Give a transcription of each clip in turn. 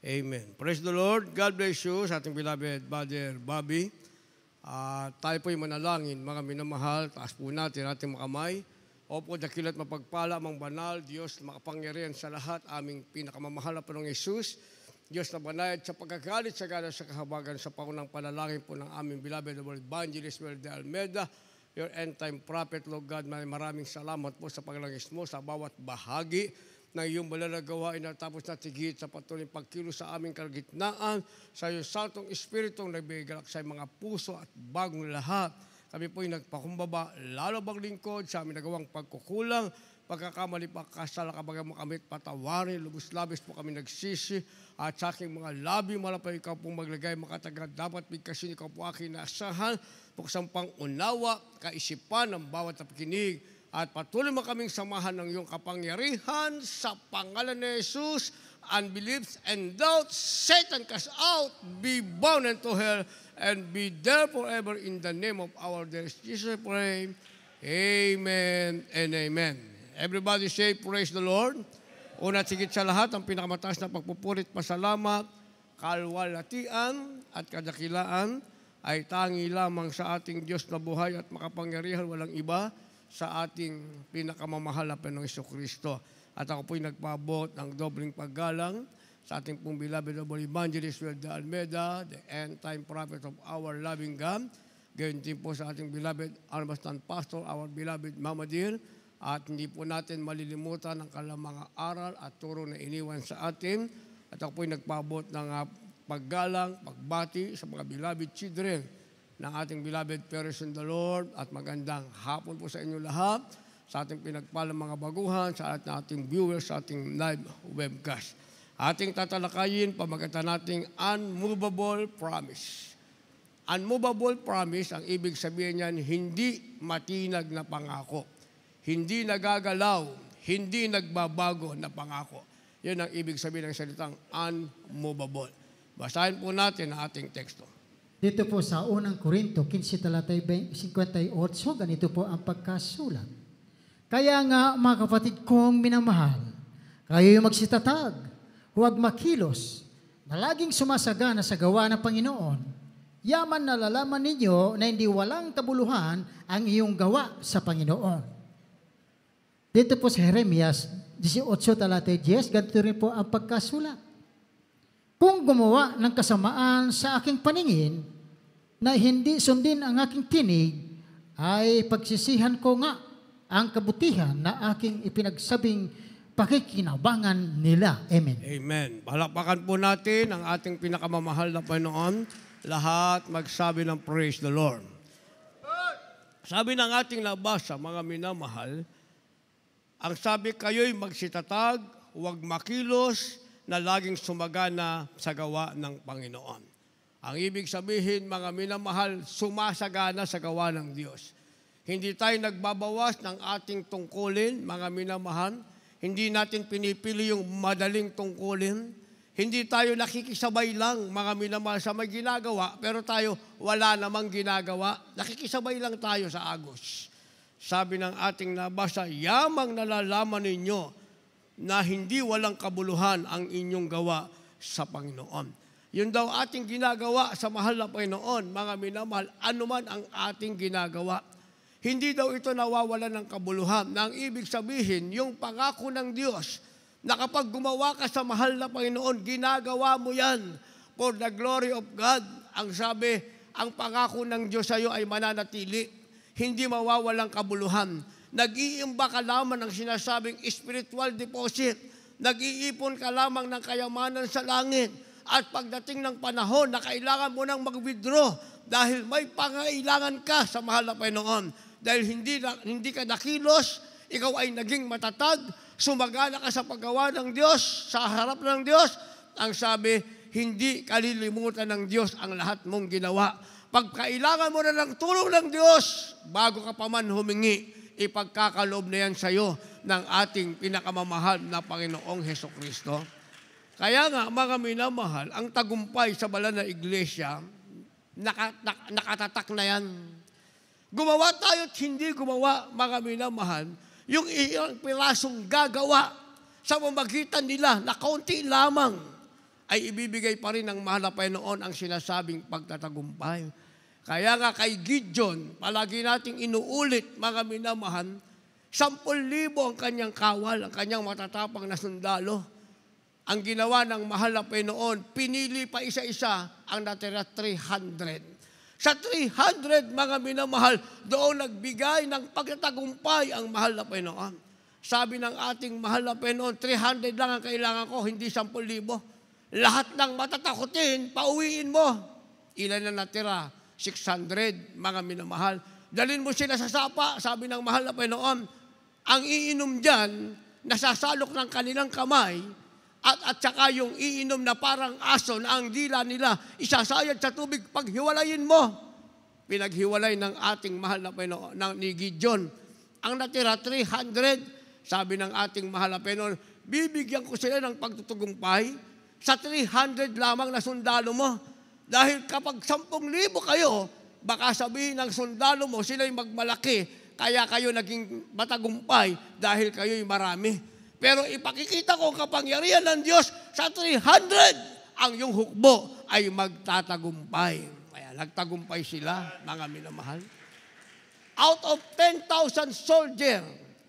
Amen. Praise the Lord. God bless you sa ating beloved Brother Bobby. Tayo po'y manalangin, mga minamahal. Taas po natin ating mga kamay. Opo, dakilat mapagpala, mang banal, Diyos makapangyarihan sa lahat, aming pinakamamahal na Panginoong Yesus. Diyos na banayad sa pagkagalit sa gana sa kahabagan sa pangunang panalangin po ng aming beloved Evangelist Well de Almeida, your end-time prophet, Lord God. Maraming salamat po sa paglangis mo sa bawat bahagi na iyong banal na gawain at tapos na tigit sa patuloy pagkilos sa aming kalagitnaan sa iyong Santong Espiritong nagbigalak sa mga puso at bagong lahat. Kami po'y nagpakumbaba, lalo bang lingkod sa aming nagawang pagkukulang, pagkakamali pa kasala kabaga mo kami patawarin, lubos-labis po kami nagsisi, at sa aking mga labi, malapay ikaw pong maglagay, makatagal, dapat bigkasin ikaw po aking naasahan, buksan pang unawa, kaisipan ng bawat napakinig, at patuloy mo kaming samahan ng iyong kapangyarihan sa pangalan ni Jesus, unbeliefs and doubts, Satan cast out, be bound into hell, and be there forever in the name of our dear Jesus, pray. Amen and amen. Everybody say, praise the Lord. Una at sigit sa lahat, ang pinakamataas na pagpupulit, pasalamat, kalwalatian at kadakilaan ay tangi lamang sa ating Diyos na buhay at makapangyarihan, walang iba sa ating pinakamamahal na Panginoong Jesucristo. At ako po'y nagpaabot ng dobling paggalang sa ating pong beloved Evangelist Well de Almeida, the end-time prophet of our loving God. Gayon din po sa ating beloved Almastan Pastor, our beloved Mama Dear. At hindi po natin malilimutan ang kanilang mga aral at turo na iniwan sa atin. At ako po'y nagpaabot ng paggalang, pagbati sa mga beloved children ng ating beloved parents in the Lord. At magandang hapon po sa inyo lahat, sa ating pinagpalang mga baguhan, sa ating viewers, sa ating live webcast. Ating tatalakayin, pamagatan nating unmovable promise. Unmovable promise, ang ibig sabihin niyan, hindi matinag na pangako. Hindi nagagalaw, hindi nagbabago na pangako. Yun ang ibig sabihin ng salitang unmovable. Basahin po natin ang ating teksto. Dito po sa unang Korinto 15:58, ganito po ang pagkasulat. Kaya nga, mga kapatid kong minamahal, kayo'y magsitatag, huwag makilos, na laging sumasagana sa gawa ng Panginoon. Yaman na lalaman ninyo na hindi walang kabuluhan ang iyong gawa sa Panginoon. Dito po sa Jeremias 18:10, ganito rin po ang pagkasulat. Kung gumawa ng kasamaan sa aking paningin, na hindi sundin ang aking tinig, ay pagsisihan ko nga ang kabutihan na aking ipinagsabing pakikinabangan nila. Amen. Amen. Palakpakan po natin ang ating pinakamamahal na Panginoon. Lahat magsabi ng praise the Lord. Sabi ng ating nabasa, mga minamahal, ang sabi, kayo'y magsitatag, huwag makilos, na laging sumagana sa gawa ng Panginoon. Ang ibig sabihin, mga minamahal, sumasagana sa gawa ng Diyos. Hindi tayo nagbabawas ng ating tungkulin, mga minamahal. Hindi natin pinipili yung madaling tungkulin. Hindi tayo nakikisabay lang, mga minamahal, sa may ginagawa, pero tayo wala namang ginagawa. Nakikisabay lang tayo sa agos. Sabi ng ating nabasa, yamang nalalaman ninyo na hindi walang kabuluhan ang inyong gawa sa Panginoon. Yun daw ating ginagawa sa mahal na Panginoon, mga minamahal, anuman ang ating ginagawa. Hindi daw ito nawawalan ng kabuluhan. Na ang ibig sabihin, yung pangako ng Diyos, na kapag gumawa ka sa mahal na Panginoon, ginagawa mo yan for the glory of God. Ang sabi, ang pangako ng Diyos sa iyo ay mananatili. Hindi mawawalang kabuluhan. Nag-iimba ka lamang ng sinasabing spiritual deposit. Nag-iipon ka lamang ng kayamanan sa langit. At pagdating ng panahon na kailangan mo nang mag-withdraw dahil may pangailangan ka sa mahal na Panginoon. Dahil hindi ka nakilos, ikaw ay naging matatag, sumagana ka sa paggawa ng Diyos, sa harap ng Diyos. Ang sabi, hindi kalilimutan ng Diyos ang lahat mong ginawa. Pag kailangan mo na ng tulong ng Diyos, bago ka pa man humingi, ipagkakaloob na yan sa iyo ng ating pinakamamahal na Panginoong Hesukristo. Kaya nga, mga minamahal, ang tagumpay sa banal na iglesia, nakatatak na yan. Gumawa tayo at hindi gumawa, mga minamahal, yung iyong pirasong gagawa sa pamagitan nila na kaunti lamang ay ibibigay pa rin ng mahal na Panginoon ang sinasabing pagtatagumpay. Kaya nga kay Gideon, palagi nating inuulit, mga minamahal, 10,000 ang kanyang kawal, ang kanyang matatapang na sundalo. Ang ginawa ng mahal na Panginoon, pinili pa isa-isa ang natira 300. Sa 300, mga minamahal, doon nagbigay ng pagtatagumpay ang mahal na Panginoon. Sabi ng ating mahal na Panginoon, 300 lang ang kailangan ko, hindi 10,000. Lahat ng matatakutin, pauwiin mo. Ilan na natira? 600, mga minamahal. Dalhin mo sila sa sapa, sabi ng mahal na Panginoon. Ang iinom dyan, nasasalok ng kanilang kamay, at saka yung iinom na parang aso na ang dila nila isasayad sa tubig, paghiwalayin mo. Pinaghiwalay ng ating mahal na Panginoon, ni Gideon. Ang natira, 300, sabi ng ating mahal na Panginoon, bibigyan ko sila ng pagtutugumpay sa 300 lamang na sundalo mo. Dahil kapag 10,000 kayo, baka sabihin ng sundalo mo, sila'y magmalaki, kaya kayo naging matagumpay dahil kayo'y marami. Pero ipakikita ko ang kapangyarihan ng Diyos sa 300, ang yung hukbo ay magtatagumpay. Kaya nagtagumpay sila, mga minamahal. Out of 10,000 soldier,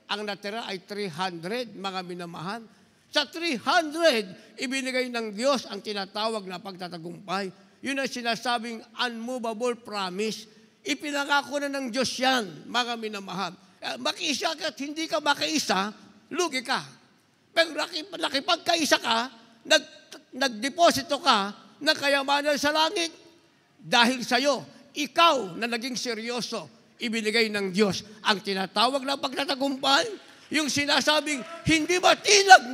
ang natira ay 300, mga minamahal. Sa 300, ibinigay ng Diyos ang tinatawag na pagtatagumpay. Yun ang sinasabing unmovable promise. Ipinangako na ng Diyos yan, mga minamahal. Makiisa ka at hindi ka makiisa, lugi ka. Pero nakipagkaisa ka, nagdeposito ka ng kayamanan sa langit. Dahil sa'yo, ikaw na naging seryoso, ibinigay ng Diyos ang tinatawag na pagtatagumpay, yung sinasabing hindi matinag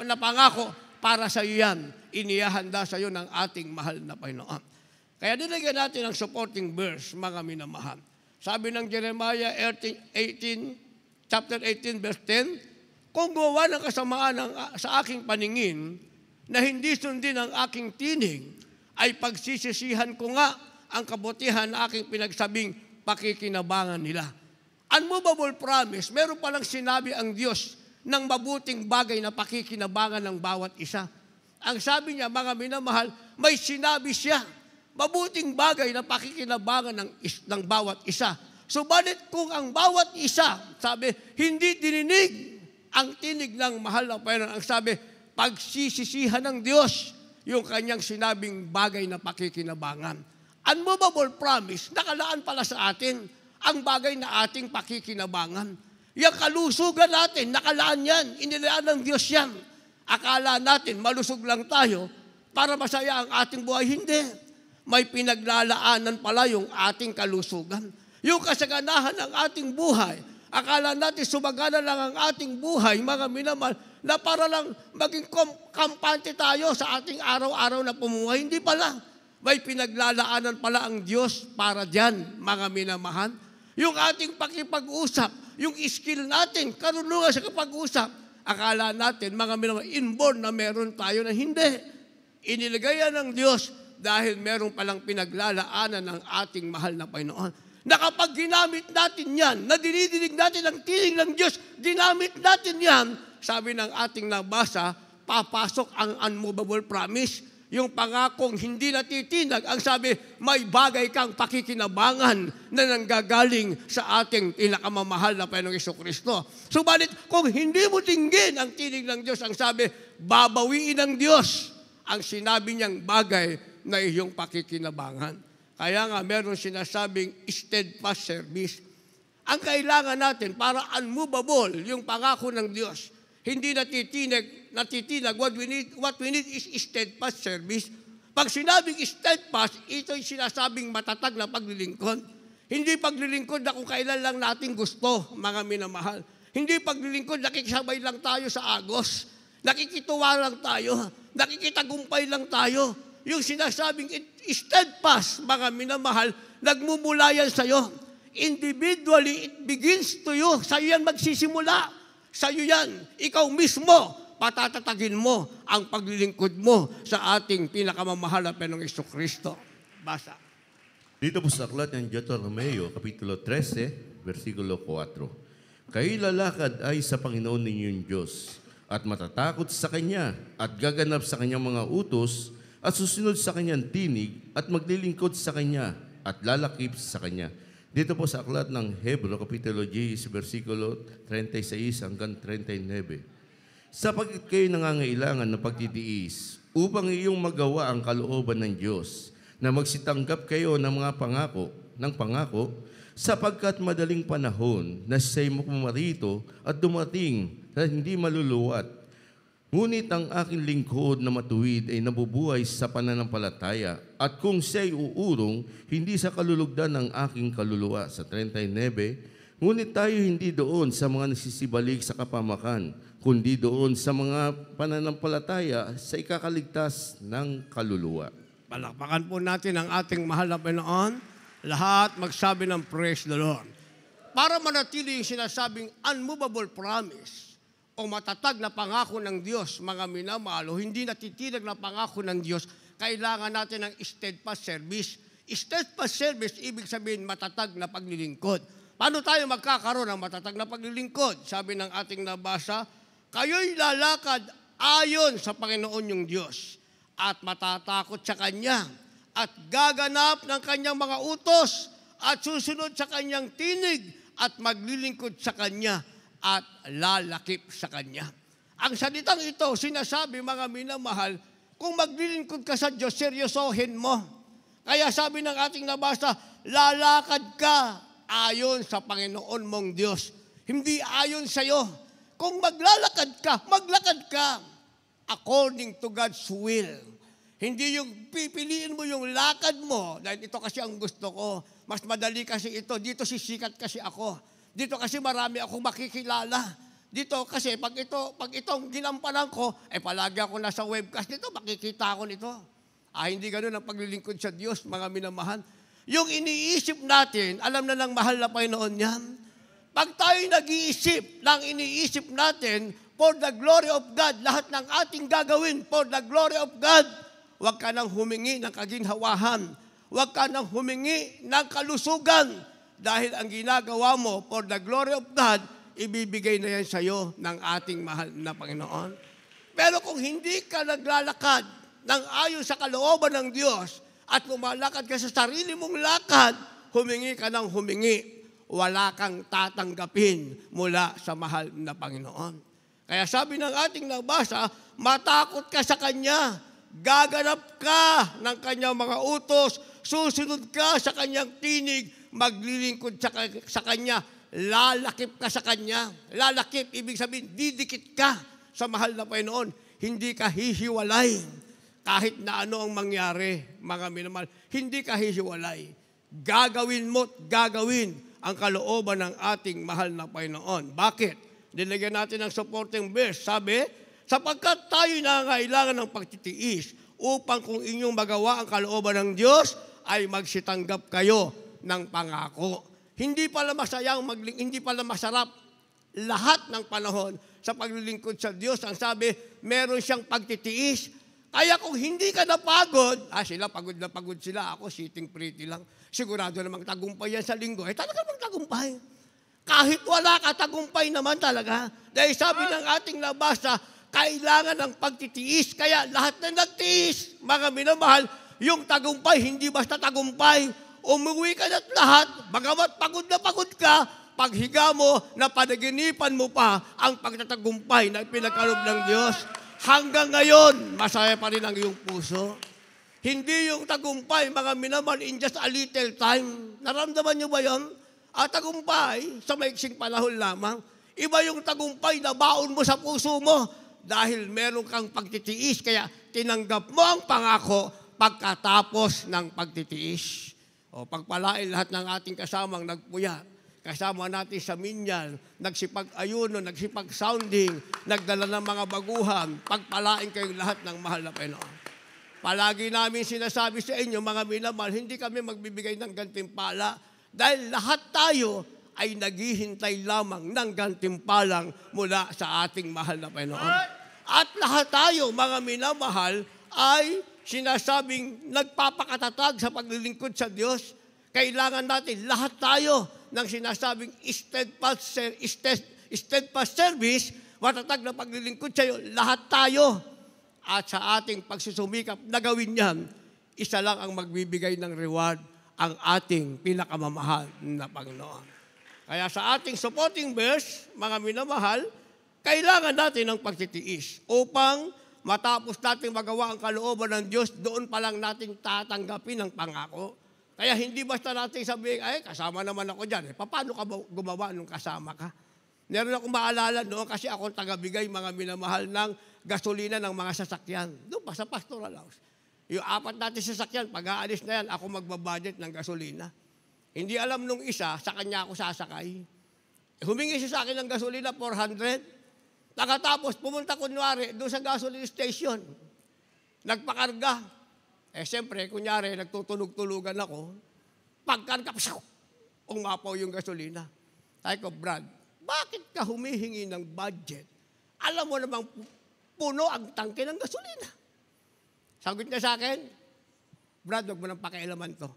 na pangako para sa iyo yan. Inihahanda sa iyo ng ating mahal na Panginoon. Kaya dinagyan natin ang supporting verse, mga minamahal. Sabi ng Jeremiah chapter 18, verse 10, kung gawa ng kasamaan sa aking paningin na hindi sundin ang aking tinig, ay pagsisisihan ko nga ang kabutihan na aking pinagsabing pakikinabangan nila. Unmovable promise, meron palang sinabi ang Diyos ng mabuting bagay na pakikinabangan ng bawat isa. Ang sabi niya, mga minamahal, may sinabi siya, mabuting bagay na pakikinabangan ng bawat isa. Subalit kung ang bawat isa, sabi, hindi dininig ang tinig ng mahal na Panginoon, ang sabi, pagsisisihan ng Diyos yung kanyang sinabing bagay na pakikinabangan. Unmovable promise, nakalaan pala sa atin ang bagay na ating pakikinabangan. Yung kalusugan natin, nakalaan yan, inilaan ng Diyos yan. Akala natin, malusog lang tayo para masaya ang ating buhay. Hindi. May pinaglalaanan pala yung ating kalusugan. Yung kasaganahan ng ating buhay, akala natin sumagana lang ang ating buhay, mga minamahal, na para lang maging kampante tayo sa ating araw-araw na pumuhay. Hindi pala. May pinaglalaanan pala ang Diyos para dyan, mga minamahal. Yung ating pakipag-usap, yung skill natin, karunungan sa kapag-usap, akala natin, mga minamahal, inborn na meron tayo na hindi. Inilagay yan ng Diyos dahil meron palang pinaglalaanan ng ating mahal na Panginoon. Na kapag ginamit natin yan, na dinidinig natin ang tinig ng Diyos, ginamit natin yan, sabi ng ating nabasa, papasok ang unmovable promise. Yung pangakong hindi natitinag, ang sabi, may bagay kang pakikinabangan na nanggagaling sa ating pinakamamahal na Panginoong Jesucristo. Subalit, kung hindi mo tinggin ang tinig ng Diyos, ang sabi, babawiin ng Diyos ang sinabi niyang bagay na iyong pakikinabangan. Kaya nga, meron sinasabing steadfast service. Ang kailangan natin para unmovable yung pangako ng Diyos. Hindi natitinag. What we need is steadfast service. Pag sinabing steadfast, ito'y sinasabing matatag na paglilingkod. Hindi paglilingkod na kung kailan lang natin gusto, mga minamahal. Hindi paglilingkod, nakikisabay lang tayo sa agos. Nakikituwa lang tayo. Nakikitagumpay lang tayo. Yung sinasabing steadfast, mga minamahal, nagmumula yan sa'yo. Individually, it begins to you. Sa'yo yan magsisimula. Sa'yo yan. Ikaw mismo, patatatagin mo ang paglilingkod mo sa ating pinakamamahal na Panginoong Jesucristo. Basa. Dito po sa aklat ng Deuteronomio, Kapitulo 13, versikulo 4. Kayo'y lalakad ay sa Panginoon ninyong Diyos, at matatakot sa Kanya at gaganap sa Kanyang mga utos at susunod sa Kanyang tinig at maglilingkod sa Kanya at lalakip sa Kanya. Dito po sa aklat ng Hebro, Kapitulo 10, versikulo 36 hanggang 39. Sapagkat kayo nangangailangan ng pagtitiis upang iyong magawa ang kalooban ng Diyos na magsitanggap kayo ng mga pangako, sapagkat madaling panahon na siya'y pumarito at dumating na hindi maluluwat. Ngunit ang aking lingkod na matuwid ay nabubuhay sa pananampalataya at kung siya'y uurong, hindi sa kalulugdan ng aking kaluluwa. Sa 39, ngunit tayo hindi doon sa mga nagsisibalik sa kapamakan, kundi doon sa mga pananampalataya sa ikakaligtas ng kaluluwa. Palakpakan po natin ang ating mahal na Panginoon. Lahat magsabi ng praise the Lord. Para manatili yung sinasabing unmovable promise o matatag na pangako ng Diyos, mga minamahal, o hindi natitinag na pangako ng Diyos, kailangan natin ng steadfast service. Steadfast service, ibig sabihin matatag na paglilingkod. Paano tayo magkakaroon ng matatag na paglilingkod? Sabi ng ating nabasa, kayo'y lalakad ayon sa Panginoon yung Diyos at matatakot sa Kanya at gaganap ng Kanyang mga utos at susunod sa Kanyang tinig at maglilingkod sa Kanya at lalakip sa Kanya. Ang salitang ito, sinasabi mga minamahal, kung maglilingkod ka sa Diyos, seryosohin mo. Kaya sabi ng ating nabasa, lalakad ka ayon sa Panginoon mong Diyos. Hindi ayon sa iyo. Kung maglakad ka according to God's will. Hindi yung pipiliin mo yung lakad mo, dahil ito kasi ang gusto ko. Mas madali kasi ito. Dito sisikat kasi ako. Dito kasi marami akong makikilala. Dito kasi pag itong ginampanan ko, palagi ako nasa webcast nito, makikita ako nito. Hindi ganun ang paglilingkod sa Diyos, mga minamahal. Yung iniisip natin, alam na ng mahal na Panginoon yan. Pag tayo nag-iisip ng iniisip natin for the glory of God, lahat ng ating gagawin for the glory of God, huwag ka nang humingi ng kaginhawahan. Huwag ka nang humingi ng kalusugan. Dahil ang ginagawa mo for the glory of God, ibibigay na yan sa iyo ng ating mahal na Panginoon. Pero kung hindi ka naglalakad ng ayon sa kalooban ng Diyos at lumalakad ka sa sarili mong lakad, humingi ka ng humingi, wala kang tatanggapin mula sa mahal na Panginoon. Kaya sabi ng ating nabasa, matakot ka sa Kanya, gaganap ka ng Kanyang mga utos, susunod ka sa Kanyang tinig, maglilingkod sa Kanya, lalakip ka sa Kanya. Lalakip, ibig sabihin, didikit ka sa mahal na Panginoon. Hindi ka hihiwalay. Kahit na ano ang mangyari, mga minamahal, hindi ka hihiwalay. Gagawin mo't gagawin ang kalooban ng ating mahal na Panginoon. Bakit? Nilagyan natin ng supporting verse. Sabi, sapagkat tayo nangangailangan ng pagtitiis upang kung inyong magawa ang kalooban ng Diyos, ay magsitanggap kayo ng pangako. Hindi pala masarap lahat ng panahon sa paglilingkod sa Diyos. Ang sabi, meron siyang pagtitiis. Kaya kung hindi ka napagod, sila pagod na pagod sila, ako sitting pretty lang. Sigurado namang tagumpay yan sa linggo. Talaga namang tagumpay. Kahit wala ka, tagumpay naman talaga. Dahil sabi ng ating nabasa, kailangan ng pagtitiis. Kaya lahat na nagtiis, mga minamahal, yung tagumpay, hindi basta tagumpay. Umuwi ka na't lahat, bagamat pagod na pagod ka, paghiga mo, na panaginipan mo pa ang pagtatagumpay na pinagkaloob ng Diyos. Hanggang ngayon, masaya pa rin ang iyong puso. Hindi yung tagumpay, mga minamahal, in just a little time. Naramdaman niyo ba yun? Tagumpay, sa maiksing panahon lamang. Iba yung tagumpay na baon mo sa puso mo dahil meron kang pagtitiis, kaya tinanggap mo ang pangako pagkatapos ng pagtitiis. Pagpalain lahat ng ating kasamang nagpuyat. Kasama natin sa minyan, nagsipag-ayuno, nagsipag-sounding, nagdala ng mga baguhan. Pagpalain kayong lahat ng mahal na Panginoon. Palagi namin sinasabi sa inyo, mga minamahal, hindi kami magbibigay ng gantimpala dahil lahat tayo ay naghihintay lamang ng gantimpalang mula sa ating mahal na Panginoon. At lahat tayo, mga minamahal, ay sinasabing nagpapakatatag sa paglilingkod sa Diyos. Kailangan natin, lahat tayo, ng sinasabing steadfast service, matatag na paglilingkod sa iyo, lahat tayo. At sa ating pagsusumikap na gawin yan, isa lang ang magbibigay ng reward, ang ating pinakamamahal na Panginoon. Kaya sa ating supporting verse, mga minamahal, kailangan natin ng pagtitiis upang matapos natin magawa ang kalooban ng Diyos, doon pa lang natin tatanggapin ang pangako. Kaya hindi basta natin sabihin, ay, kasama naman ako dyan. Paano ka gumawa nung kasama ka? Meron akong maalala noon kasi ako tagabigay mga minamahal ng gasolina ng mga sasakyan. Doon pa sa pastoral house. Yung 4 natin sasakyan, pag-aalis na yan, ako magbabudget ng gasolina. Hindi alam nung isa, sa kanya ako sasakay. Humingi siya sa akin ng gasolina, 400. Nakatapos, pumunta kunwari doon sa gasoline station. Nagpakarga. Siyempre, kunyari, nagtutulog-tulugan ako. Pagkarga, umapaw yung gasolina. Sabi ko, Brad, bakit ka humihingi ng budget? Alam mo namang puno ang tangke ng gasolina. Sagot niya sa akin, Brad, huwag mo nang pakialaman to.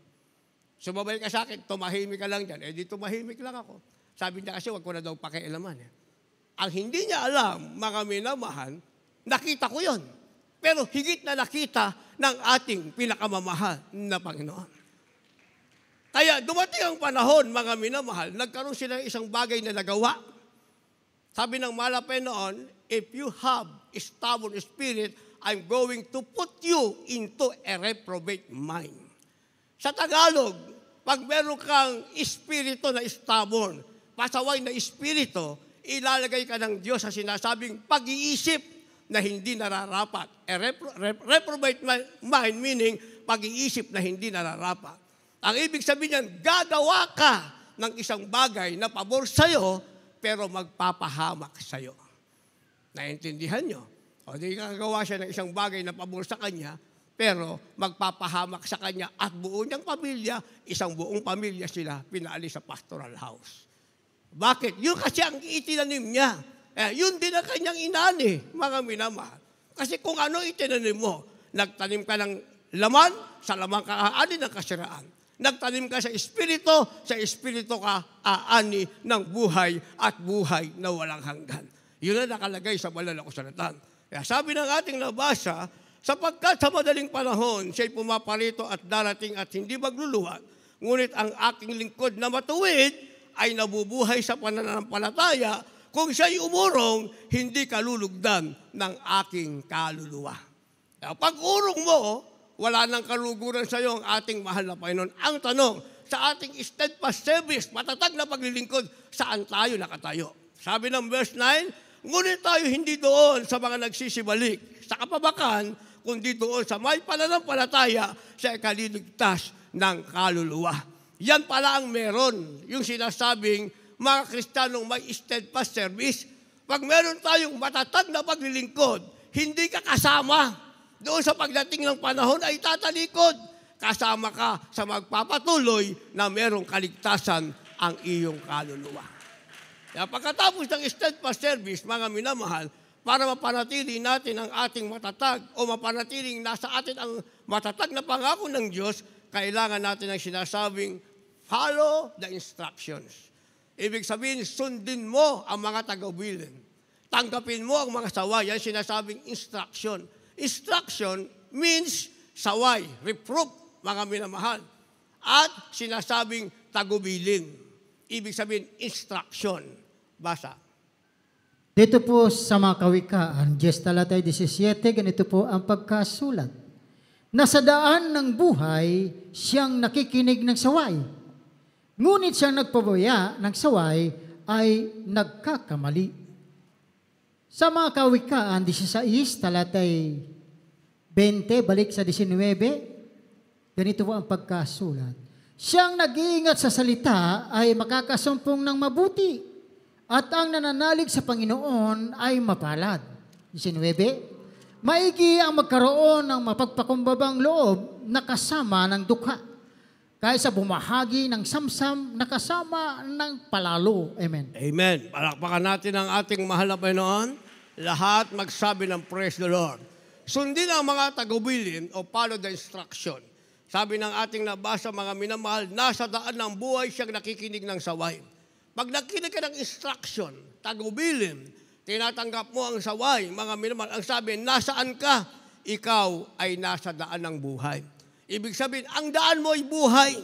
Sumabay ka sa akin, tumahimik ka lang dyan. Di tumahimik lang ako. Sabi niya kasi, huwag ko na daw pakialaman. Ang hindi niya alam, mga minamahal, nakita ko yon. Pero higit na nakita ng ating pinakamamahal na Panginoon. Kaya dumating ang panahon, mga minamahal, nagkaroon sila ng isang bagay na nagawa. Sabi ng malapay noon, if you have a stubborn spirit, I'm going to put you into a reprobate mind. Sa Tagalog, pag meron kang espiritu na stubborn, pasaway na espiritu, ilalagay ka ng Diyos sa sinasabing pag-iisip na hindi nararapat. A reprobate mind meaning pag-iisip na hindi nararapat. Ang ibig sabihin niyan, gagawa ka ng isang bagay na pabor sa'yo, pero magpapahamak sa'yo. Naintindihan nyo? O di gagawa siya ng isang bagay na pabor sa kanya, pero magpapahamak sa kanya at buo niyang pamilya, isang buong pamilya sila pinaalis sa pastoral house. Bakit? Yun kasi ang itinanim niya. Yun din ang kanyang inani, mga minamahal. Kasi kung ano itinanim mo, nagtanim ka ng laman, sa laman ka aani ng kasiraan. Nagtanim ka sa espiritu ka aani ng buhay at buhay na walang hanggan. Yun ang nakalagay sa banal na kasulatan. Kaya sabi ng ating nabasa, sapagkat sa madaling panahon, siya'y pumaparito at darating at hindi magluluwat, ngunit ang aking lingkod na matuwid ay nabubuhay sa pananampalataya kung siya'y umurong, hindi kalulugdan ng aking kaluluwa. Kaya pag urong mo, wala nang kaluguran sa iyo ang ating mahal na Panginoon. Ang tanong, sa ating steadfast service, matatag na paglilingkod, saan tayo nakatayo? Sabi ng verse 9, ngunit tayo hindi doon sa mga nagsisibalik, sa kapabakan, kundi doon sa may pananampalataya sa ikaliligtas ng kaluluwa. Yan pala ang meron, yung sinasabing mga Kristiyanong may steadfast service. Pag meron tayong matatag na paglilingkod, hindi ka kasama. Doon sa pagdating ng panahon ay tatalikod. Kasama ka sa magpapatuloy na merong kaligtasan ang iyong kaluluwa. Kaya pagkatapos ng steadfast service, mga minamahal, para mapanatili natin ang ating matatag o mapanatiling nasa atin ang matatag na pangako ng Diyos, kailangan natin ang sinasabing, follow the instructions. Ibig sabihin, sundin mo ang mga taga-bilin. Tanggapin mo ang mga saway. Yan sinasabing instruction. Instruction means saway, reproof, mga minamahal. At sinasabing tagubilin. Ibig sabihin, instruction. Basa. Dito po sa mga kawikaan, Diyos talatay 17, ganito po ang pagkasulat. Nasa daan ng buhay, siyang nakikinig ng saway. Ngunit siyang nagpabuya ng saway ay nagkakamali. Sa mga kawikaan, 16, talatay 20, balik sa 19, ganito po ang pagkasulat. Siyang nag-iingat sa salita ay makakasumpong ng mabuti at ang nananalig sa Panginoon ay mapalad. 19, maigi ang magkaroon ng mapagpakumbabang loob na kasama ng dukha kaysa bumahagi ng samsam na kasama ng palalo. Amen. Amen. Palakpakan natin ang ating mahal na Panginoon. Lahat magsabi ng praise the Lord. Sundin ang mga tagubilin o follow the instruction. Sabi ng ating nabasa, mga minamahal, nasa daan ng buhay siyang nakikinig ng saway. Pag nakinig ka ng instruction, tagubilin, Tinatanggap mo ang saway, mga minamahal. Ang sabi, nasaan ka? Ikaw ay nasa daan ng buhay. Ibig sabihin, ang daan mo ay buhay.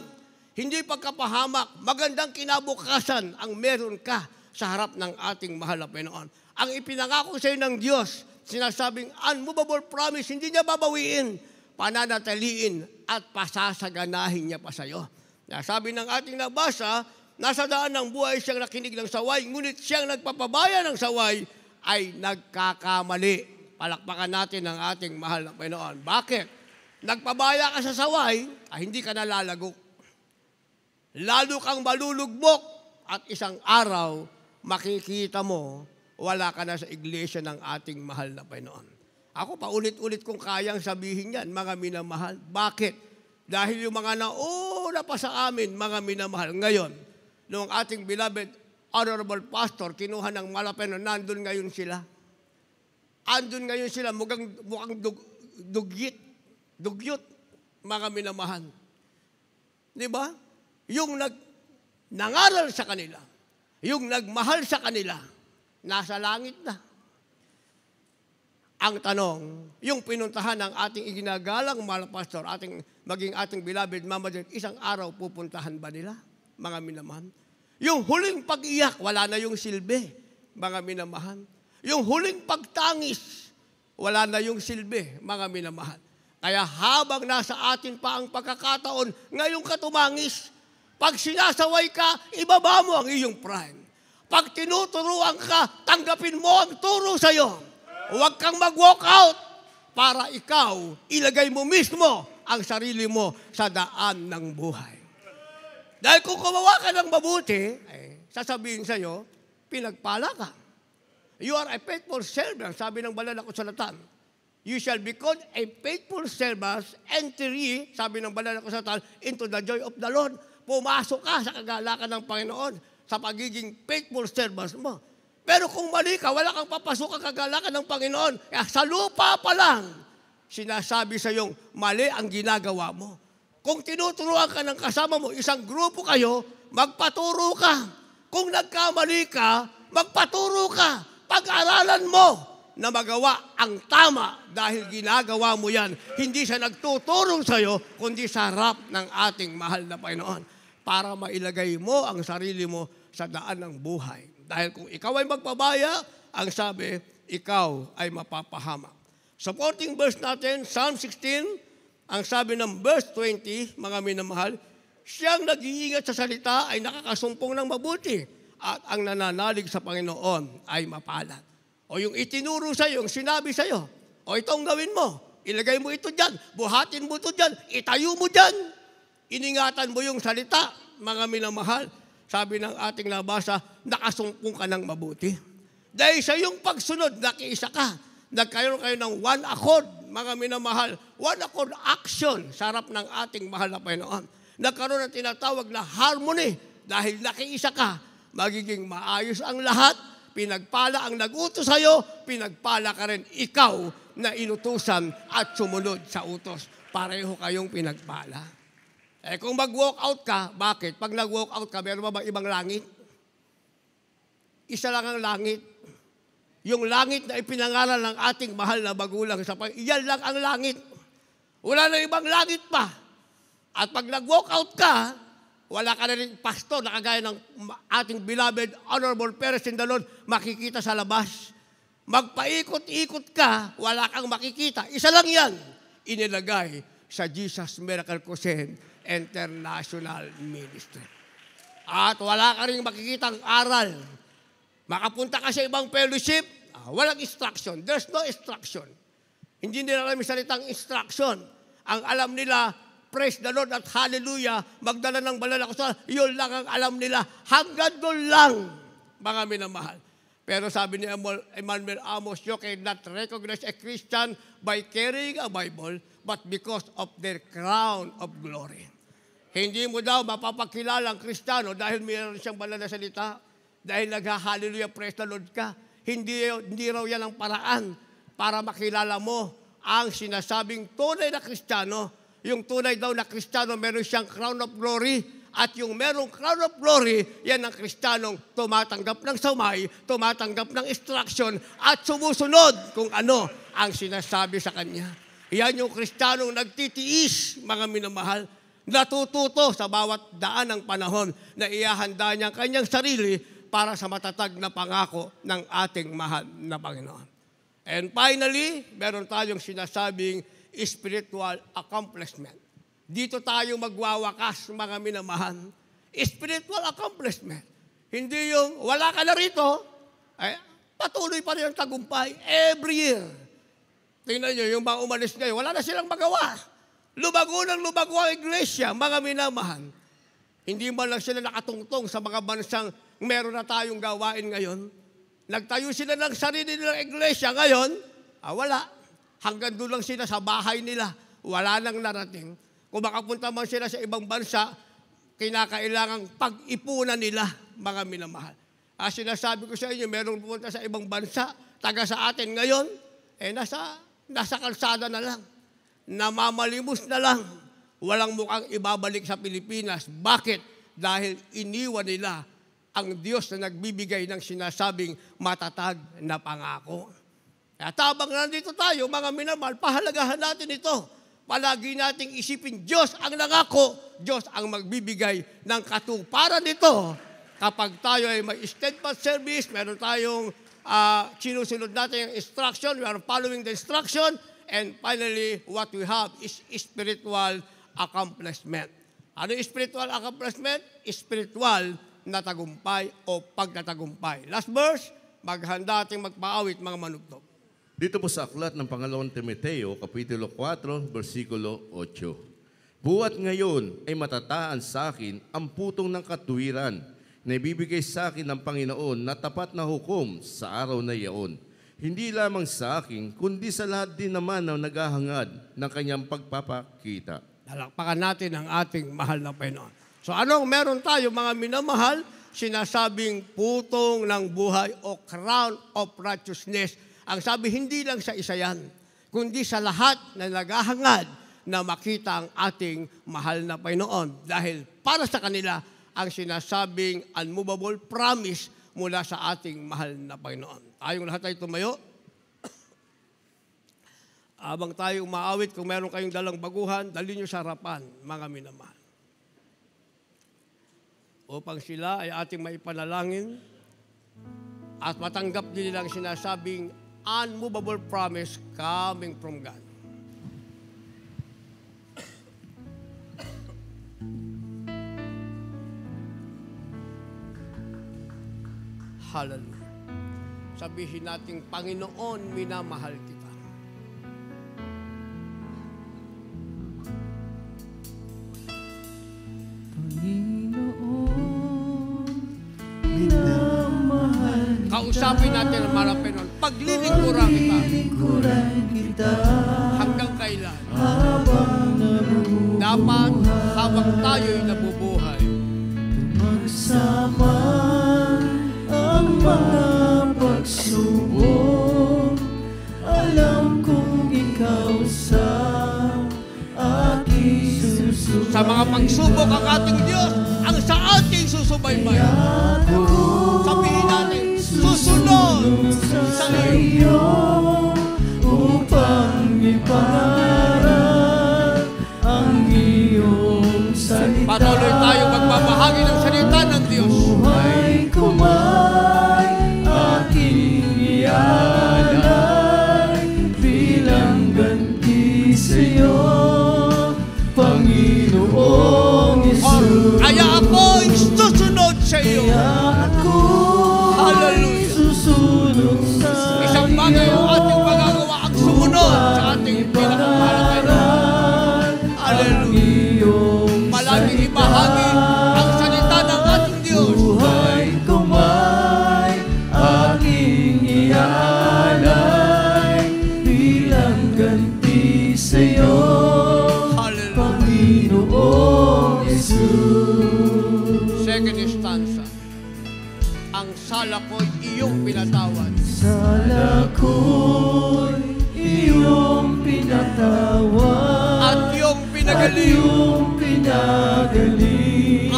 Hindi pagkapahamak, magandang kinabukasan ang meron ka sa harap ng ating mahal na Panginoon. Ang ipinangako sa iyo ng Diyos, sinasabing unmovable promise, hindi niya babawiin, pananatiliin at pasasaganahin niya pa sa iyo. Sabi ng ating nabasa, nasa daan ng buhay siyang nakinig ng saway, ngunit siyang nagpapabaya ng saway ay nagkakamali. Palakpakan natin ang ating mahal na Panginoon. Bakit? Nagpabaya ka sa saway, hindi ka nalalagok. Lalo kang malulugbok at isang araw, makikita mo, wala ka na sa iglesia ng ating mahal na Panginoon. Ako paulit-ulit kong kayang sabihin yan, mga minamahal. Bakit? Dahil yung mga nauna pa sa amin, mga minamahal, ngayon, noong ating beloved honorable pastor, kinuha ng Malapeno, nandun ngayon sila. Andun ngayon sila, mukhang dugyot, mga minamahal. Di ba? Yung nangaral sa kanila, yung nagmahal sa kanila, nasa langit na. Ang tanong, yung pinuntahan ng ating iginagalang mahal pastor, maging ating beloved Mama Jen, isang araw pupuntahan ba nila, mga minamahal? Yung huling pag-iyak, wala na yung silbi, mga minamahal. Yung huling pagtangis, wala na yung silbi, mga minamahal. Kaya habang nasa atin pa ang pagkakataon, ngayong katumangis, pag sinasaway ka, ibaba mo ang iyong pride. Pag tinuturuan ka, tanggapin mo ang turo sa'yo. Huwag kang mag-walk out para ikaw ilagay mo mismo ang sarili mo sa daan ng buhay. Dahil kung gumawa ka ng mabuti, sasabihin sa'yo, pinagpala ka. You are a faithful servant, sabi ng banal na kasulatan. You shall become a faithful servant, entry, sabi ng banal na kasulatan, into the joy of the Lord. Pumasok ka sa kagalakan ng Panginoon sa pagiging faithful servant mo. Pero kung mali ka, wala kang papasok ang kagalakan ng Panginoon. Kaya sa lupa pa lang, sinasabi sa iyong mali ang ginagawa mo. Kung tinuturuan ka ng kasama mo, isang grupo kayo, magpaturo ka. Kung nagkamali ka, magpaturo ka. Pag-aralan mo na magawa ang tama dahil ginagawa mo yan. Hindi siya nagtuturo sa iyo, kundi sa harap ng ating mahal na Panginoon para mailagay mo ang sarili mo sa daan ng buhay. Dahil kung ikaw ay magpabaya, ang sabi, ikaw ay mapapahamak. Supporting verse natin, Psalm 16, ang sabi ng verse 20, mga minamahal, siyang nag-iingat sa salita ay nakakasumpong ng mabuti at ang nananalig sa Panginoon ay mapalad. O yung itinuro sa iyo, yung sinabi sa iyo, o itong gawin mo, ilagay mo ito dyan, buhatin mo ito dyan, itayo mo dyan. Iningatan mo yung salita, mga minamahal. Sabi ng ating nabasa, nakasumpong ka ng mabuti. Dahil sa iyong pagsunod, nakiisa ka. Nagkaroon kayo ng one accord, mga minamahal. One accord action sa harap ng ating mahal na Panginoon. Nagkaroon ng tinatawag na harmony. Dahil nakiisa ka, magiging maayos ang lahat. Pinagpala ang nag-utos sa iyo, pinagpala ka rin ikaw na inutusan at sumunod sa utos. Pareho kayong pinagpala. Kung mag-walk out ka, bakit? Pag nag-walk out ka, meron ba bang ibang langit? Isa lang ang langit. Yung langit na ipinangalan ng ating mahal na magulang sa Panginoon, iyan lang ang langit. Wala na ibang langit pa. At pag nag-walk out ka, wala ka na rin pastor na kagaya ng ating beloved, honorable parents in the Lord, makikita sa labas. Magpaikot-ikot ka, wala kang makikita. Isa lang yan, inilagay sa Jesus Miracle Crusade International Ministry. At wala ka rin makikita ang aral. Makapunta ka sa ibang fellowship, walang instruction. There's no instruction. Hindi nila alam yung salitang instruction. Ang alam nila, praise the Lord at hallelujah, magdala ng banal na kasulatan, yun lang ang alam nila. Hanggang doon lang, mga minamahal. Pero sabi ni Emmanuel Amos, you cannot recognize a Christian by carrying a Bible, but because of their crown of glory. Hindi mo daw mapapakilala ang Kristiyano dahil mayroon siyang banal na salita, dahil nag-hallelujah, praise the Lord ka. Hindi raw yan ang paraan para makilala mo ang sinasabing tunay na Kristiyano. Yung tunay daw na Kristiyano, meron siyang crown of glory At yung merong crown of glory, yan ang Kristiyanong tumatanggap ng samay, tumatanggap ng instruction, at sumusunod kung ano ang sinasabi sa kanya. Yan yung Kristiyanong nagtitiis, mga minamahal, natututo sa bawat daan ng panahon na iahanda niya ang kanyang sarili para sa matatag na pangako ng ating mahal na Panginoon. And finally, meron tayong sinasabing spiritual accomplishment. Dito tayo magwawakas, mga minamahal. Spiritual accomplishment. Hindi yung wala ka na rito, patuloy pa rin ang tagumpay every year. Tingnan nyo, yung mga umalis ngayon, wala na silang magawa. Lumago ng lumago ang iglesia, mga minamahal. Hindi man lang sila nakatungtong sa mga bansang meron na tayong gawain ngayon. Nagtayo sila ng sarili nilang iglesia ngayon, wala. Hanggang doon lang sila sa bahay nila. Wala nang narating. Kung makapunta man sila sa ibang bansa, kinakailangang pag-ipunan nila, mga minamahal. Sinasabi ko sa inyo, merong pumunta sa ibang bansa, taga sa atin ngayon, nasa kalsada na lang. Namamalimos na lang. Walang mukhang ibabalik sa Pilipinas. Bakit? Dahil iniwan nila ang Diyos na nagbibigay ng sinasabing matatag na pangako. At habang nandito tayo, mga minamahal, pahalagahan natin ito. Palagi nating isipin, Diyos ang nangako, Diyos ang magbibigay ng katuparan nito. Kapag tayo ay may steadfast service, meron tayong sinusunod natin yung instruction, we are following the instruction, and finally, what we have is spiritual accomplishment. Ano yung spiritual accomplishment? Spiritual na tagumpay o pagtatagumpay. Last verse, maghanda ating magpaawit, mga manugtog. Dito po sa aklat ng pangalawang Timoteo, Kapitulo 4, versikulo 8. Buhat ngayon ay matataan sa akin ang putong ng katuwiran na ibibigay sa akin ng Panginoon na tapat na hukom sa araw na iyon. Hindi lamang sa akin, kundi sa lahat din naman na naghahangad ng kanyang pagpapakita. Dalakpakan natin ang ating mahal na Panginoon. So anong meron tayo, mga minamahal? Sinasabing putong ng buhay o crown of righteousness. Ang sabi, hindi lang sa isa yan, kundi sa lahat na naghahangad na makita ang ating mahal na Panginoon. Dahil para sa kanila, ang sinasabing unmovable promise mula sa ating mahal na Panginoon. Tayong lahat ay tumayo. Abang tayo umaawit, kung meron kayong dalang baguhan, dali nyo sa harapan, mga minamahal. Upang sila ay ating maipanalangin at matanggap din nilang sinasabing unmovable promise coming from God. Hallelujah. Sabihin natin, Panginoon, minamahal kita. Panginoon, minamahal kita. Kausapin natin ang Panginoon. Paglilingkuran kita. Hanggang kailan? Dapat habang tayo'y nabubuhay. Magsama ang mga pagsubok. Alam kong ikaw sa aking susunod. Sa mga pagsubok ang ating Diyos, ang sa ating susubaybay. Sabihin natin, susunod sa iyo upang ipangaral ang iyong salita. Patuloy tayo magbabahagi ng salita ng Diyos. Buhay ko may aking ialay bilang ganti sa iyo, Panginoong Isus. Kaya ako'y susunod sa iyo. Hallelujah. Susunod sa Isang bagay ang ating magagawa ang sumunod sa ating pinakamalakay. Hallelujah. Palaging ibahagi ang salita ng ating Diyos. buhay ko may aking ialay bilang ganti sa iyo, Hallelujah. Panginoong Isus. Second stanza. Ang sala ko'y iyong pinatawad. Sala ko'y iyong pinatawad At iyong at pinagaling iyong pinagaling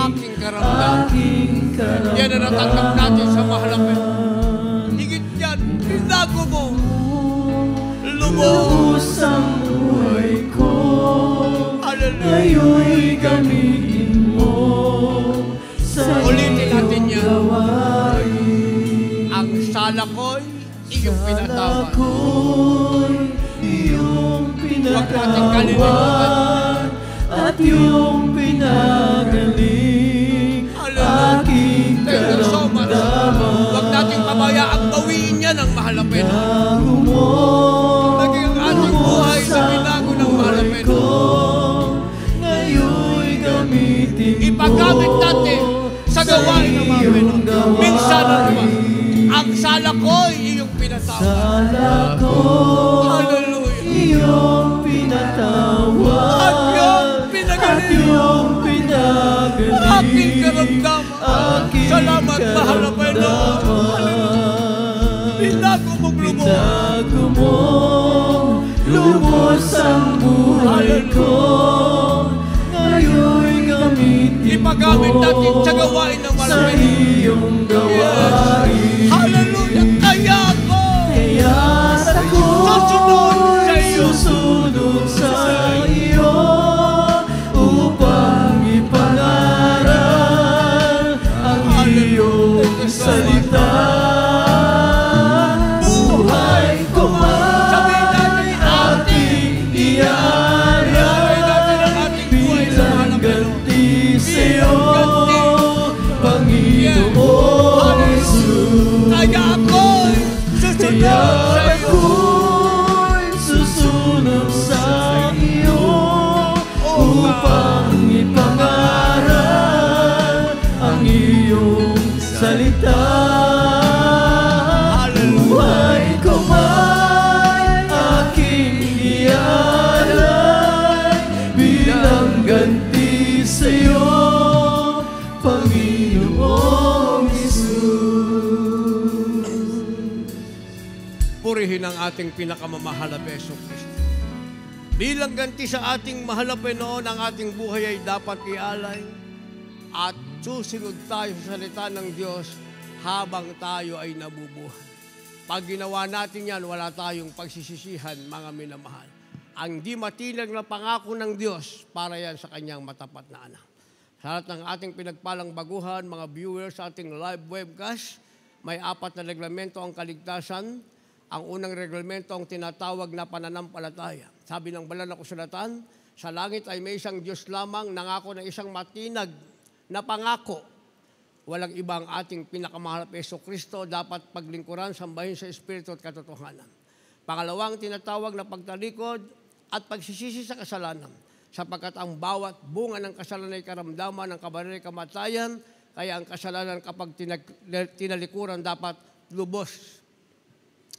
karamdaman. Yan ang natanggap natin sa mahal na Panginoon. Higit yan, binago mo. Lubos ang buhay ko. Hallelujah. Ngayon'y gamitin mo sa Ulitin natin yan. gawain. Ang sala ko'y iyong pinatawad. Ako'y iyong Huwag nating kalilimutan. pinatawad at iyong pinagaling aking Thank you so much. karamdaman. Huwag nating pabayaang bawiin yan ang mahal na Panginoon. Bago mo Naging ang ating buhay na binago ng mahal na Panginoon. ngayon'y gamitin mo Ipagamit natin sa gawain ng mga Panginoon. Minsan na naman, ang sala ko'y iyong pinatawad. Sala ko Hallelujah. iyong pinatawad At iyong at pinagaling. iyong pinagaling Aking karamdaman. aking Salamat, mahal na Panginoon. karamdaman. Binago mong lubos. Binago mo lubos ang buhay ko. Ngayon'y gamitin Ipagamit mo natin sa gawain ng mahal na sa Panginoon. iyong gawain. Hallelujah. Kaya ako Kaya ako susunod sa iyo. susunod sa iyo upang ipangaral ang iyong salita. Buhay ko Sabihin natin, ay ating iaalay bilang ganti sa iyo, Panginoon Jesus. Kaya ako'y susunod Kaya sa iyo. ako'y susunod sa iyo upang ipangaral ang iyong salita. Buhay ko may aking iaalay bilang ganti sa iyo, Panginoong Jesus. Purihin ang ating pinakamamahal na Beso Kristo. Bilang ganti sa ating mahal na Panginoon, ang ating buhay ay dapat ialay at susunod tayo sa salita ng Diyos habang tayo ay nabubuhay. Pag ginawa natin yan, wala tayong pagsisisihan, mga minamahal. Ang di matilag na pangako ng Diyos, para yan sa kanyang matapat na anak. Sa lahat ng ating pinagpalang baguhan, mga viewers sa ating live webcast, may 4 na reglamento ang kaligtasan. Ang unang reglamento ang tinatawag na pananampalataya. Sabi ng banal na kasulatan, sa langit ay may isang Diyos lamang, nangako ng isang matinag na pangako. Walang ibang ating pinakamahal na Hesus Kristo, dapat paglingkuran, sambahin sa Espiritu at katotohanan. Pangalawang tinatawag na pagtalikod at pagsisisi sa kasalanan, sapagkat ang bawat bunga ng kasalanan ay karamdaman ng kabanal kamatayan, kaya ang kasalanan kapag tinalikuran dapat lubos.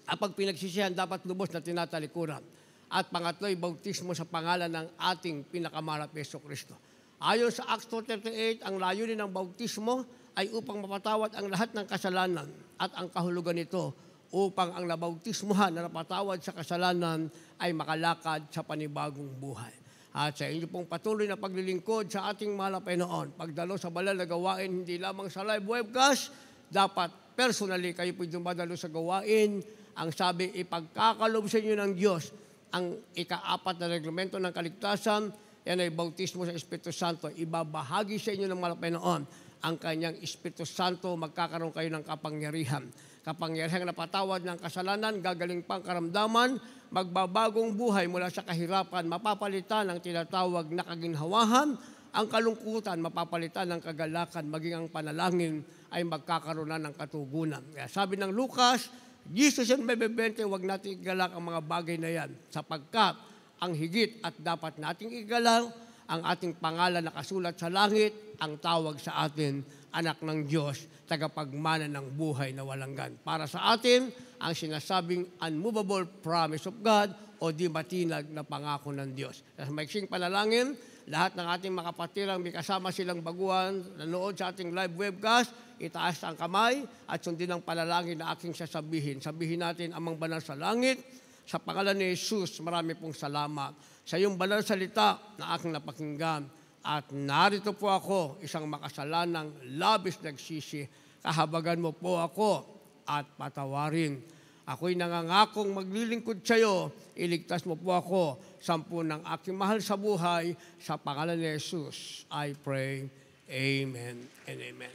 Kapag pinagsisihan, dapat lubos na tinatalikuran. At pangatlo'y bautismo sa pangalan ng ating pinakamahal na Hesus Kristo. Ayon sa Acts 2:38, ang layunin ng bautismo ay upang mapatawad ang lahat ng kasalanan at ang kahulugan nito upang ang nabautismuhan na napatawad sa kasalanan ay makalakad sa panibagong buhay. At sa inyo pong patuloy na paglilingkod sa ating mahal na Panginoon, pagdalo sa banal na gawain, hindi lamang sa live webcast, dapat personally kayo po dumadalo sa gawain. Ang sabi, ipagkakalob sa inyo ng Diyos ang ika-4 na reglamento ng kaligtasan, yan ay bautismo sa Espiritu Santo. Ibabahagi sa inyo ng mahal na Panginoon ang kanyang Espiritu Santo, magkakaroon kayo ng kapangyarihan. Kapangyarihan na patawad ng kasalanan, gagaling pang karamdaman, magbabagong buhay mula sa kahirapan, mapapalitan ang tinatawag na kaginhawahan, ang kalungkutan, mapapalitan ng kagalakan, maging ang panalangin ay magkakaroon na ng katugunan. Kaya sabi ng Lucas, Jesus and 20, huwag natin igalak ang mga bagay na yan, sapagkat ang higit at dapat nating igalaw ang ating pangalan na kasulat sa langit, ang tawag sa atin, anak ng Diyos, tagapagmana ng buhay na walang gan. Para sa atin, ang sinasabing unmovable promise of God o di matinag na pangako ng Diyos. Sa maiksing panalangin, lahat ng ating mga kapatiran, may kasama silang baguhan, nanood sa ating live webcast, itaas ang kamay at sundin ang panalangin na aking sasabihin. Sabihin natin, Amang Banal sa Langit, sa pangalan ni Jesus, marami pong salamat sa iyong banal salita na aking napakinggan At narito po ako, isang makasalanang labis nagsisi. Kahabagan mo po ako at patawarin. Ako'y nangangakong maglilingkod sa iyo. Iligtas mo po ako, 10 ng aking mahal sa buhay. Sa pangalan ni Jesus, I pray. Amen and amen.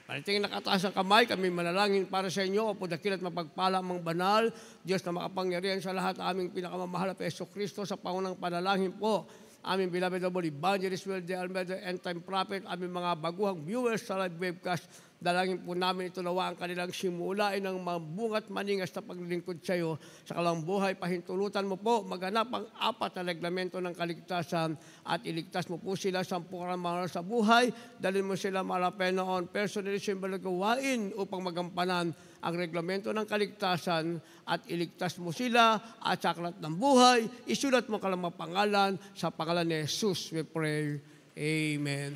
Panitingin nakataas ang kamay, kami manalangin para sa inyo. Opo dakil at mapagpala mang banal. Diyos na makapangyarihan sa lahat, aming pinakamamahal na Yesu Kristo, sa pangunang panalangin po. Aming beloved double evangelist, Will de Almeida, end time prophet, aming mga baguhang viewers sa live webcast. Dalangin po namin ito nawa ang kanilang simulain ng mabungat maningas na paglilingkod sa iyo. Sa kalang buhay, pahintulutan mo po, maganap ang 4 na reglamento ng kaligtasan at iligtas mo po sila sa mahal sa buhay. Dalhin mo sila malapenoon, personally symbol gawain upang magampanan ang reglamento ng kaligtasan at iligtas mo sila at sa aklat ng buhay. Isulat mo kalang pangalan sa pangalan ni Jesus. We pray. Amen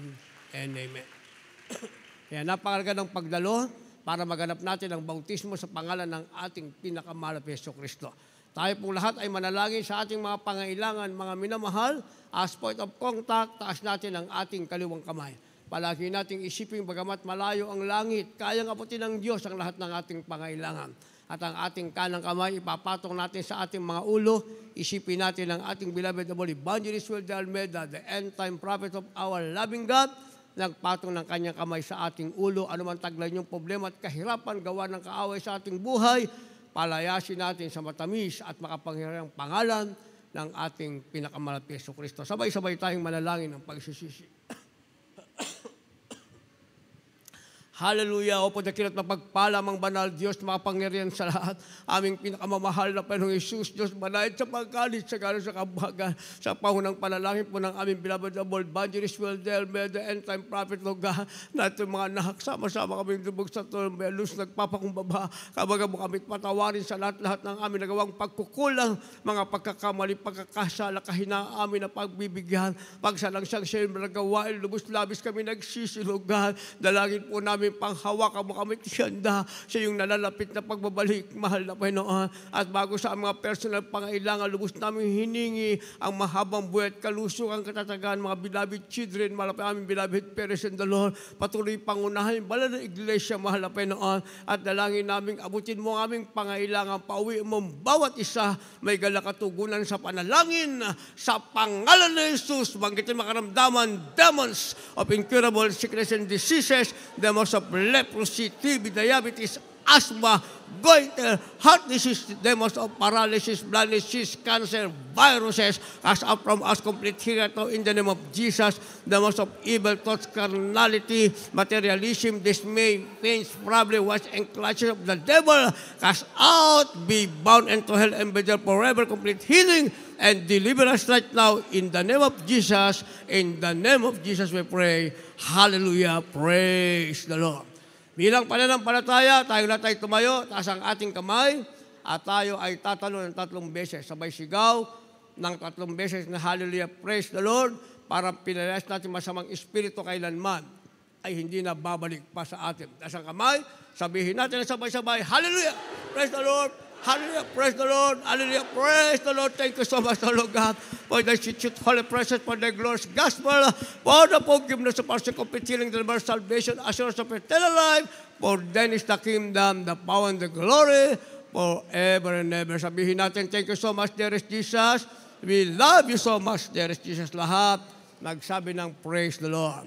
and amen. Kaya napakalaga ng pagdalo para maganap natin ang bautismo sa pangalan ng ating pinakamahal na Yesu Kristo. Tayo pong lahat ay manalangin sa ating mga pangailangan, mga minamahal. As point of contact, taas natin ang ating kaliwang kamay. Palagi nating isipin bagamat malayo ang langit, kayang abutin ng Diyos ang lahat ng ating pangailangan. At ang ating kanang kamay, ipapatong natin sa ating mga ulo. Isipin natin ang ating beloved double evangelist, Will de Almeida, the end time prophet of our loving God. Nagpatong ng kanyang kamay sa ating ulo, anuman taglay yung problema at kahirapan, gawa ng kaaway sa ating buhay, palayasin natin sa matamis at makapangyarihang pangalan ng ating pinakamahal na Yesu Kristo. Sabay-sabay tayong manalangin ng pagsisisi. Hallelujah. Opo dakil at mapagpala mang banal Diyos, makapangyarihan sa lahat. Aming pinakamamahal na Panginoong Jesus, Diyos banayad sa pagkalit, sa gano'n sa kabagan, sa pahunang panalangin po ng aming beloved double evangelist, Will de Almeida, end time prophet, Lord God, na ito mga nahaksama-sama kami lubog sa tulong belus, nagpapakumbaba, kabaga mo kami patawarin sa lahat-lahat ng aming nagawang pagkukulang, mga pagkakamali, pagkakasala, kahinaan amin na pagbibigyan, pagsalangsang siya yung nagawain, lubos-labis kami nagsisilugan, dalangin po namin panghawakan mo kami tiyanda sa iyong nalalapit na pagbabalik, mahal na Panginoon. At bago sa mga personal pangailangan, lubos namin hiningi ang mahabang buhay at kalusugan, katatagan, mga beloved children, mahal na aming beloved parents in the Lord. Patuloy pangunahin, banal na iglesia, mahal na Panginoon. At dalangin namin, abutin mo ang aming pangailangan, pauwi mo bawat isa, may galakatugunan sa panalangin, sa pangalan ni Jesus, banggitin makaramdaman, demons of incurable sickness and diseases, demons of leprosy, TB, diabetes, asthma, goiter, heart disease, demons of paralysis, blindness, cancer, viruses, cast out from us complete here in the name of Jesus, demons of evil thoughts, carnality, materialism, dismay, pains, problem, watch, and clutches of the devil, cast out, be bound into hell and be there forever, complete healing and deliver us right now in the name of Jesus. In the name of Jesus we pray. Hallelujah. Praise the Lord. Bilang pananampalataya, tayo na tayo tumayo, taas ang ating kamay, at tayo ay tatalon ng 3 beses. Sabay sigaw ng 3 beses na Hallelujah, praise the Lord, para pinalayas natin masamang espiritu kailanman ay hindi na babalik pa sa atin. Taas ang kamay, sabihin natin na sabay-sabay, Hallelujah, praise the Lord, Hallelujah, praise the Lord, Hallelujah, praise the Lord. Thank you so much, Lord God, for the institute, holy presence, for the glorious gospel, for the forgiveness of our sin, complete healing, deliverance, salvation, assurance of eternal life, for then is the kingdom, the power, and the glory, forever and ever. Sabihin natin, thank you so much, dearest Jesus. We love you so much, dearest Jesus. Lahat, nagsabi ng praise the Lord.